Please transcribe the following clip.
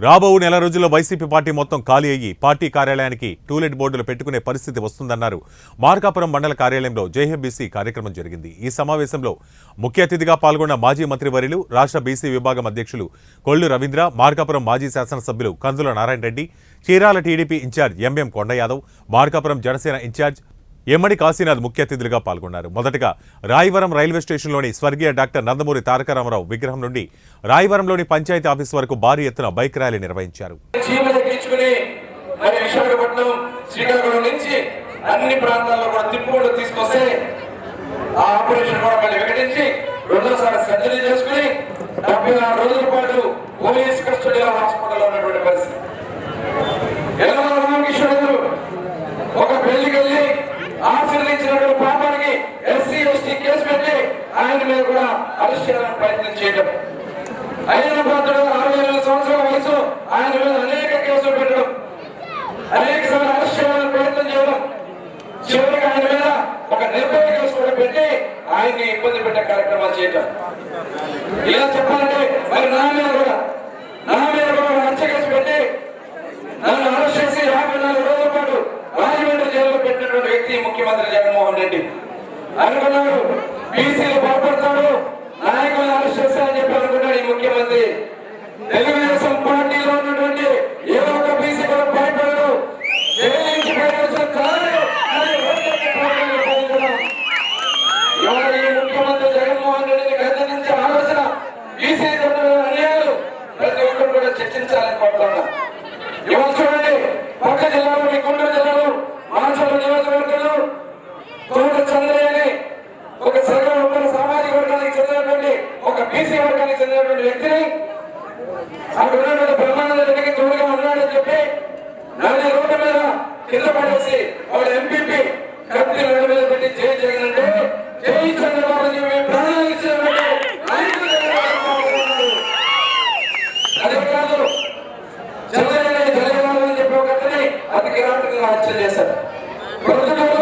రాబో నెల రోజుల్లో వైసీపీ పార్టీ మొత్తం ఖాళీ అయ్యి పార్టీ కార్యాలయానికి టూలెట్ బోర్డులు పెట్టుకునే పరిస్థితి వస్తుందన్నారు. మార్కాపురం మండల కార్యాలయంలో జేహెంబీసీ కార్యక్రమం జరిగింది. ఈ సమావేశంలో ముఖ్య అతిథిగా పాల్గొన్న మాజీ మంత్రివర్యులు, రాష్ట్ర బీసీ విభాగం అధ్యక్షులు కొల్లు రవీంద్ర, మార్కాపురం మాజీ శాసనసభ్యులు Kandula Narayana Reddy, Chirala TDP incharge MM Kondayadav, Markapuram Janasena incharge Emmadi Kasinath ముఖ్య అతిథులుగా పాల్గొన్నారు. మొదటగా రాయవరం రైల్వే స్టేషన్లోని స్వర్గీయ డాక్టర్ నందమూరి తారక రామారావు విగ్రహం నుండి రాయవరంలోని పంచాయతీ ఆఫీస్ వరకు భారీ ఎత్తున బైక్ ర్యాలీ నిర్వహించారు. అన్ని ప్రాంతాల్లో కూడా తిప్పుకోళ్ళు తీసుకొస్తే ఆ ఆపరేషన్ కూడా మళ్ళీ వికటించి రెండోసారి సర్జరీ చేసుకుని 74 రోజుల పాటు పోలీస్ కస్టడీలో హాస్పిటల్లో ఉన్నటువంటి పరిస్థితి. రామకిషోర్ ఒక పెళ్లికి వెళ్ళి ఆశీర్వదించినటువంటి పాపానికి ఎస్సీ ఎస్టీ కేసు పెట్టి ఆయన మీద కూడా అరెస్ట్ చేయాలని ప్రయత్నం చేయడం, అయిన పాత్రలో 67 సంవత్సరాల వయసు ఆయన మీద అనేక కేసులు పెట్టడం, అనేక సార్లు అరెస్ట్ చేయాలని ప్రయత్నం చేయడం, చివరికి ఆయన మీద ఒక నిర్భయ కేసు కూడా పెట్టి ఆయన్ని ఇబ్బంది పెట్టే కార్యక్రమాలు చేయడం. ఇలా చెప్పాలంటే మరి నా మీద కూడా హత్య కేసు పెట్టి నన్ను అరెస్ట్ చేసి 54 రోజుల పాటు రాజమండ్రి జైల్లో పెట్టినటువంటి వ్యక్తి ముఖ్యమంత్రి జగన్మోహన్ రెడ్డి. అనుకున్నాడు బీసీలు బాగుపడతాడు, నాయకులను అరెస్ట్ చేస్తారని చెప్పి అనుకున్నాడు ఈ ముఖ్యమంత్రి. తెలుగుదేశం పార్టీలో ఉన్నటువంటి ఏదో ఒక బీసీ కూడా భయపడదు. ఈ ముఖ్యమంత్రి జగన్మోహన్ రెడ్డిని గద్దెదించే ఆలోచన బీసీ అన్యాయాలు ప్రతి ఒక్కరు కూడా చర్చించాలని కోరుతున్నా. ఇవాళ చూడండి, పక్క జిల్లాలో మీ గుంటూరు జిల్లాలో మానసూరు నియోజకవర్గంలో తోట చంద్రయ్యని ఒక సర్వ సామాజిక వర్గానికి చెందినటువంటి ఒక బీసీ వర్గానికి చెందినటువంటి వ్యక్తిని అక్కడ ఉన్నటువంటి బ్రహ్మానంద రెడ్డికి తోడుగా ఉన్నాడని చెప్పి నాని రోడ్డు మీద కింద పడేసి వాడు ఎంపీపీ కత్తి రోడ్డు మీద పెట్టి జై జగన్ అంటే జై చంద్రబాబు చెప్పి ప్రాణాలు ఇచ్చినటువంటి అదే కాదు చంద్రయ్య అని చెప్పి ఒకరిని అతి కిరాటకంగా హత్య చేశారు. ప్రజలలో